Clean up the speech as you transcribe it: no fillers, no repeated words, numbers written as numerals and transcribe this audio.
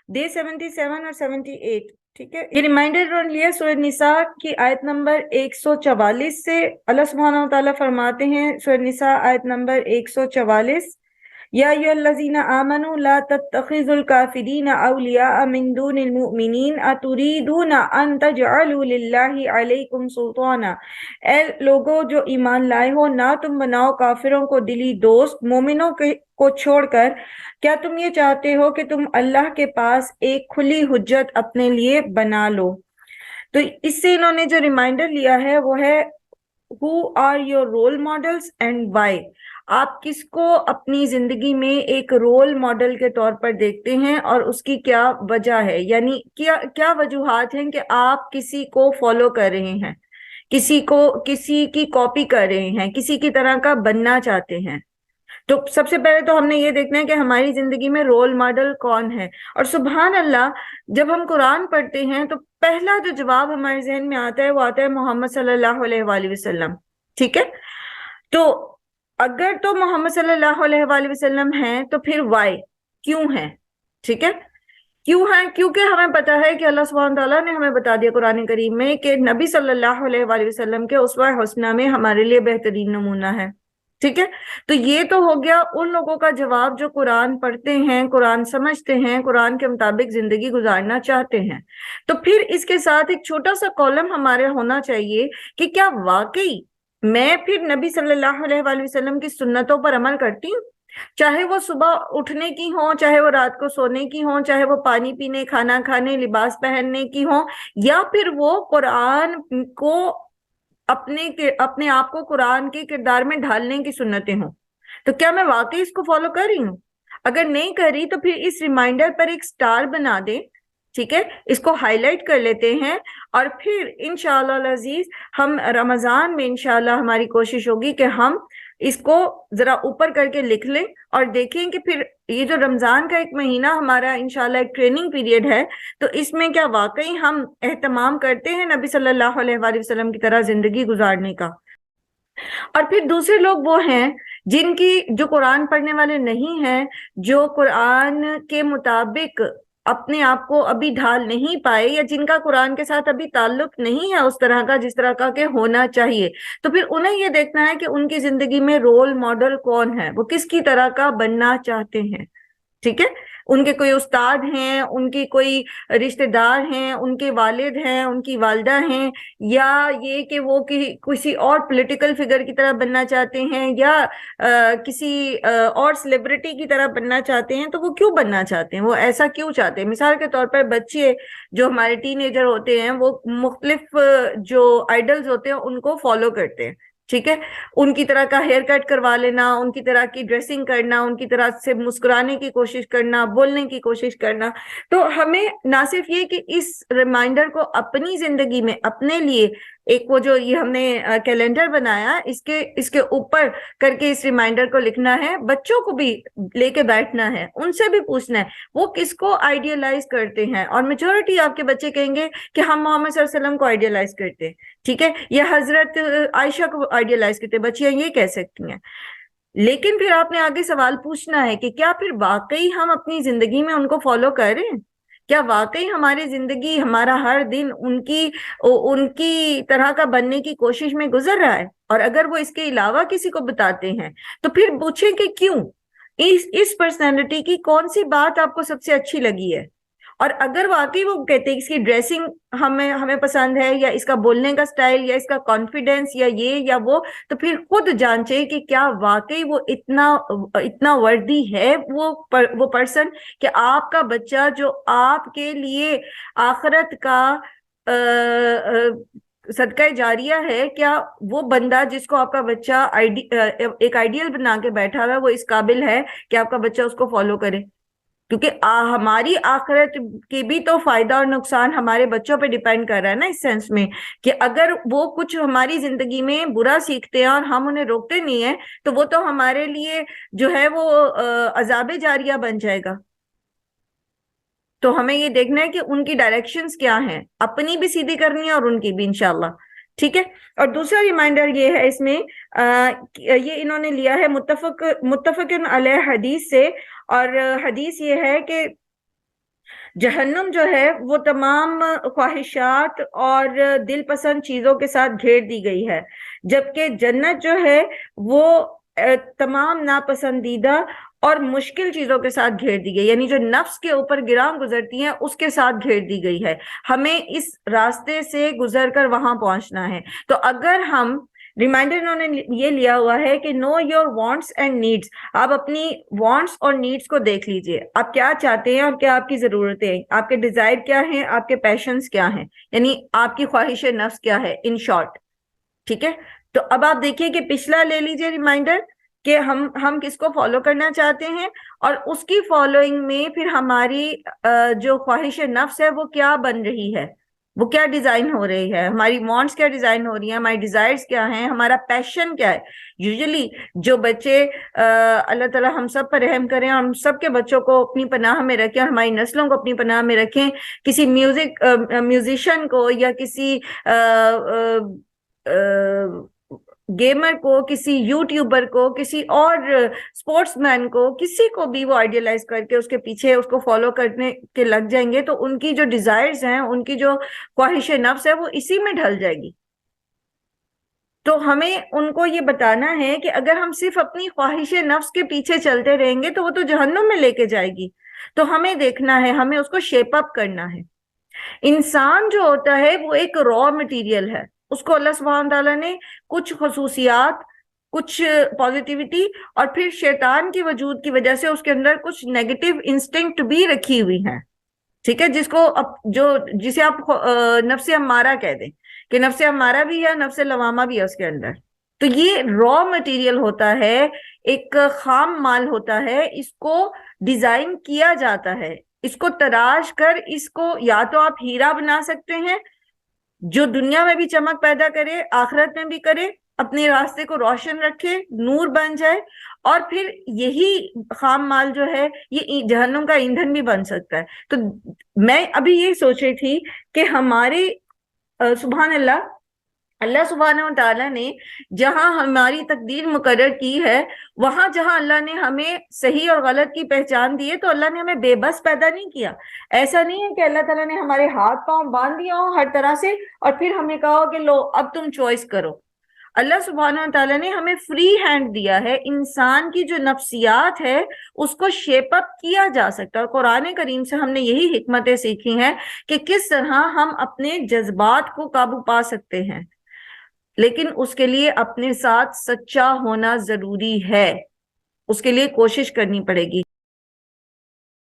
Day 77 और 78, ठीक है। ये रिमाइंडर लिया सूरह निसा की आयत नंबर 144 से। अल्लाह सुब्हानहू व तआला फरमाते हैं सूरह निसा आयत नंबर 144, या अय्युहल्लज़ीना आमनू ला तत्तखिज़ुल काफ़िरीना औलिया मिन दूनिल मुमिनीन अतुरीदूना अन तजअलू लिल्लाहि अलैकुम सुल्ताना। ए लोगो जो ईमान लाए हो, ना तुम बनाओ काफिरों को दिली दोस्त मोमिनों के को छोड़कर। क्या तुम ये चाहते हो कि तुम अल्लाह के पास एक खुली हुज्जत अपने लिए बना लो? तो इससे इन्होंने जो रिमाइंडर लिया है वो है who are your role models and why. आप किसको अपनी जिंदगी में एक रोल मॉडल के तौर पर देखते हैं और उसकी क्या वजह है, यानी क्या क्या वजूहात हैं कि आप किसी को फॉलो कर रहे हैं, किसी की कॉपी कर रहे हैं, किसी की तरह का बनना चाहते हैं। तो सबसे पहले तो हमने ये देखना है कि हमारी जिंदगी में रोल मॉडल कौन है। और सुभान अल्लाह, जब हम कुरान पढ़ते हैं तो पहला जो जवाब हमारे जहन में आता है वो आता है मोहम्मद सल्लल्लाहु अलैहि वसल्लम, ठीक है। तो अगर तो मोहम्मद सल्लल्लाहु अलैहि वसल्लम है तो फिर वाई, क्यों है, ठीक है। क्यों है? क्योंकि हमें पता है कि अल्लाह सुब्हानहू तआला ने हमें बता दिया कुरान करीम में कि नबी सल्लल्लाहु अलैहि वसल्लम के उस्वा हुस्ना में हमारे लिए बेहतरीन नमूना है, ठीक है। तो ये तो हो गया उन लोगों का जवाब जो कुरान पढ़ते हैं, कुरान समझते हैं, कुरान के मुताबिक जिंदगी गुजारना चाहते हैं। तो फिर इसके साथ एक छोटा सा कॉलम हमारे होना चाहिए कि क्या वाकई मैं फिर नबी सल्लल्लाहु अलैहि वसल्लम की सुन्नतों पर अमल करती हूँ, चाहे वो सुबह उठने की हो, चाहे वो रात को सोने की हो, चाहे वो पानी पीने, खाना खाने, लिबास पहनने की हो, या फिर वो कुरान को अपने आप को कुरान के किरदार में ढालने की सुन्नतें हों। तो क्या मैं वाकई इसको फॉलो कर रही हूँ? अगर नहीं कर रही तो फिर इस रिमाइंडर पर एक स्टार बना दे, ठीक है, इसको हाईलाइट कर लेते हैं। और फिर इंशाअल्लाह अजीज हम रमजान में इंशाअल्लाह हमारी कोशिश होगी कि हम इसको जरा ऊपर करके लिख लें और देखें कि फिर ये जो रमजान का एक महीना हमारा इंशाअल्लाह एक ट्रेनिंग पीरियड है, तो इसमें क्या वाकई हम एहतमाम करते हैं नबी सल्लल्लाहु अलैहि वसल्लम की तरह जिंदगी गुजारने का। और फिर दूसरे लोग वो हैं जिनकी जो कुरान पढ़ने वाले नहीं हैं, जो कुरान के मुताबिक अपने आप को अभी ढाल नहीं पाए, या जिनका कुरान के साथ अभी ताल्लुक नहीं है उस तरह का जिस तरह का के होना चाहिए। तो फिर उन्हें ये देखना है कि उनकी जिंदगी में रोल मॉडल कौन है, वो किसकी तरह का बनना चाहते हैं, ठीक है। उनके कोई उस्ताद हैं, उनके कोई रिश्तेदार हैं, उनके वालिद हैं, उनकी वालदा हैं, या ये कि वो किसी और पॉलिटिकल फिगर की तरह बनना चाहते हैं, या किसी और सेलिब्रिटी की तरह बनना चाहते हैं। तो वो क्यों बनना चाहते हैं, वो ऐसा क्यों चाहते हैं? मिसाल के तौर पर बच्चे जो हमारे टीनेजर होते हैं वो मुख्तलिफ जो आइडल्स होते हैं उनको फॉलो करते हैं, ठीक है। उनकी तरह का हेयर कट करवा लेना, उनकी तरह की ड्रेसिंग करना, उनकी तरह से मुस्कुराने की कोशिश करना, बोलने की कोशिश करना। तो हमें ना सिर्फ ये कि इस रिमाइंडर को अपनी जिंदगी में अपने लिए एक वो जो ये हमने कैलेंडर बनाया इसके इसके ऊपर करके इस रिमाइंडर को लिखना है, बच्चों को भी लेके बैठना है, उनसे भी पूछना है वो किसको आइडियलाइज करते हैं। और मेजोरिटी आपके बच्चे कहेंगे कि हम मोहम्मद सल्लल्लाहु अलैहि वसल्लम को आइडियलाइज करते हैं, ठीक है, या हजरत आयशा को आइडियलाइज करते हैं, बच्चियां ये कह सकती हैं। लेकिन फिर आपने आगे सवाल पूछना है कि क्या फिर वाकई हम अपनी जिंदगी में उनको फॉलो कर रहे हैं? क्या वाकई हमारी जिंदगी, हमारा हर दिन उनकी उनकी तरह का बनने की कोशिश में गुजर रहा है? और अगर वो इसके अलावा किसी को बताते हैं तो फिर पूछे कि क्यों, इस पर्सनैलिटी की कौन सी बात आपको सबसे अच्छी लगी है? और अगर वाकई वो कहते हैं इसकी ड्रेसिंग हमें पसंद है, या इसका बोलने का स्टाइल, या इसका कॉन्फिडेंस, या ये या वो, तो फिर खुद जांचे कि क्या वाकई वो इतना इतना वर्दी है वो पर्सन कि आपका बच्चा जो आपके लिए आखिरत का सदका जारिया है, क्या वो बंदा जिसको आपका बच्चा एक आइडियल बना के बैठा हुआ है वो इस काबिल है कि आपका बच्चा उसको फॉलो करे? क्योंकि हमारी आखिरत की भी तो फायदा और नुकसान हमारे बच्चों पे डिपेंड कर रहा है ना, इस सेंस में कि अगर वो कुछ हमारी जिंदगी में बुरा सीखते हैं और हम उन्हें रोकते नहीं है तो वो तो हमारे लिए जो है वो अजाबे जारिया बन जाएगा। तो हमें ये देखना है कि उनकी डायरेक्शंस क्या हैं, अपनी भी सीधी करनी है और उनकी भी इंशाल्लाह, ठीक है। और दूसरा रिमाइंडर ये है इसमें ये इन्होंने लिया है मुत्तफकुन अलैह हदीस से। और हदीस ये है कि جہنم جو ہے وہ تمام خواہشات اور دل پسند چیزوں کے ساتھ گھیر دی گئی ہے، جبکہ جنت جو ہے وہ تمام ناپسندیدہ اور مشکل چیزوں کے ساتھ گھیر دی گئی، یعنی جو نفس کے اوپر گراں گزرتی ہیں اس کے ساتھ گھیر دی گئی ہے۔ ہمیں اس راستے سے گزر کر وہاں پہنچنا ہے۔ تو اگر ہم ریمائنڈر انہوں نے یہ لیا ہوا ہے کہ know your wants and needs, آپ اپنی وانٹس اور نیڈس کو دیکھ لیجئے، آپ کیا چاہتے ہیں اور کیا آپ کی ضرورتیں ہیں، آپ کے ڈیزائر کیا ہیں، آپ کے پیشنز کیا ہیں، یعنی آپ کی خواہش نفس کیا ہے ان شارٹ، ٹھیک ہے۔ تو اب آپ دیکھیے کہ پچھلا لے لیجئے ریمائنڈر کہ ہم کس کو فالو کرنا چاہتے ہیں، اور اس کی فالوئنگ میں پھر ہماری جو خواہش نفس ہے وہ کیا بن رہی ہے، وہ کیا ڈیزائن ہو رہی ہے، ہماری وانٹس کیا ڈیزائن ہو رہی ہیں، ہماری ڈیزائرز کیا ہیں، ہمارا پیشن کیا ہے۔ یوزلی جو بچے اللہ تعالیٰ ہم سب پر رحم کریں اور ہم سب کے بچوں کو اپنی پناہ میں رکھیں اور ہماری نسلوں کو اپنی پناہ میں رکھیں، کسی میوزیشین کو یا کسی گیمر کو، کسی یوٹیوبر کو، کسی اور سپورٹس مین کو، کسی کو بھی وہ آئیڈیلائز کر کے اس کے پیچھے اس کو فالو کرنے کے لگ جائیں گے تو ان کی جو ڈیزائرز ہیں، ان کی جو خواہش نفس ہے وہ اسی میں ڈھل جائے گی۔ تو ہمیں ان کو یہ بتانا ہے کہ اگر ہم صرف اپنی خواہش نفس کے پیچھے چلتے رہیں گے تو وہ تو جہنم میں لے کے جائے گی۔ تو ہمیں دیکھنا ہے، ہمیں اس کو شیپ اپ کرنا ہے۔ انسان جو ہوتا ہے وہ ایک را مٹیریل ہے، اس کو اللہ سبحانہ تعالیٰ نے کچھ خصوصیات، کچھ پازیٹیوٹی اور پھر شیطان کی وجود کی وجہ سے اس کے اندر کچھ نیگیٹو انسٹنکٹ بھی رکھی ہوئی ہیں، ٹھیک ہے، جسے آپ نفس امارہ کہہ دیں کہ نفس امارہ بھی ہے، نفس لوامہ بھی ہے اس کے اندر۔ تو یہ را مٹیریل ہوتا ہے، ایک خام مال ہوتا ہے، اس کو ڈیزائن کیا جاتا ہے، اس کو تراش کر اس کو یا تو آپ ہیرا بنا سکتے ہیں جو دنیا میں بھی چمک پیدا کرے، آخرت میں بھی کرے، اپنے راستے کو روشن رکھے، نور بن جائے، اور پھر یہی خام مال جو ہے یہ جہنم کا ایندھن بھی بن سکتا ہے۔ تو میں ابھی یہ سوچ رہی تھی کہ ہمارے سبحان اللہ، اللہ سبحانہ و تعالیٰ نے جہاں ہماری تقدیر مقرر کی ہے، وہاں جہاں اللہ نے ہمیں صحیح اور غلط کی پہچان دی ہے، تو اللہ نے ہمیں بے بس پیدا نہیں کیا۔ ایسا نہیں ہے کہ اللہ تعالیٰ نے ہمارے ہاتھ پاؤں باندھ دیا ہو ہر طرح سے اور پھر ہمیں کہا ہو کہ لو اب تم چوائس کرو۔ اللہ سبحانہ و تعالیٰ نے ہمیں فری ہینڈ دیا ہے، انسان کی جو نفسیات ہے اس کو شیپ اپ کیا جا سکتا ہے۔ اور قرآن کریم سے ہم نے یہی حکمتیں سیکھی ہیں کہ کس طرح ہم اپنے جذبات کو قابو پا سکتے ہیں، لیکن اس کے لیے اپنے ساتھ سچا ہونا ضروری ہے، اس کے لیے کوشش کرنی پڑے گی۔